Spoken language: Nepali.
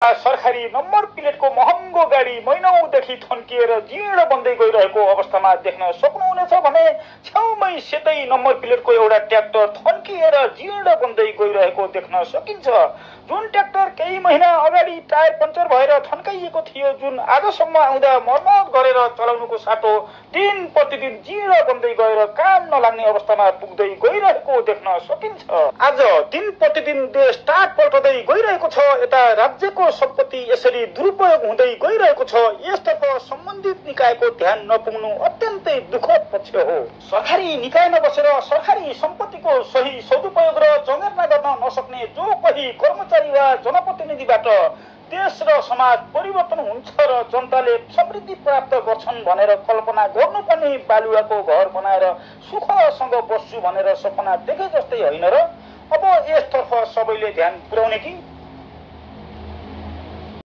सरकारी नम्बर प्लेटको महँगो गाडी महिनौदेखि थन्किएर जीर्ण बन्दै गइरहेको अवस्थामा देख्न सक्नुहुनेछ भने छेउमै सेतै नम्बर प्लेटको एउटा ट्र्याक्टर थन्किएर जीर्ण बन्दै गइरहेको देख्न सकिन्छ। जुन ट्र्याक्टर केही महिना अगाडि टायर पञ्चर भएर थन्काइएको थियो, जुन आजसम्म आउँदा मर्मत गरेर चलाउनुको साटो दिन प्रतिदिन जीर्ण बन्दै गएर काम नलाग्ने अवस्थामा पुग्दै गइरहेको देख्न सकिन्छ। आज दिन प्रतिदिन देश टाट पल्टदै गइरहेको छ। यता राज्यको सम्पत्ति यसरी दुरुपयोग हुँदै गइरहेको छ। यसतर्फ सम्बन्धित निकायको ध्यान नपुग्नु अत्यन्तै दुःखद पक्ष हो। सरकारी निकायमा बसेर सरकारी सम्पत्तिको सही सदुपयोग र जगेर्ना गर्न नसक्ने जो कोही कर्मचारी वा जनप्रतिनिधिबाट देश र समाज परिवर्तन हुन्छ र जनताले समृद्धि प्राप्त गर्छन् भनेर कल्पना गर्नुपर्ने बालुवाको घर बनाएर सुखसँग बस्छु भनेर सपना देखे जस्तै होइन र। अब यसतर्फ सबैले ध्यान पुर्याउने कि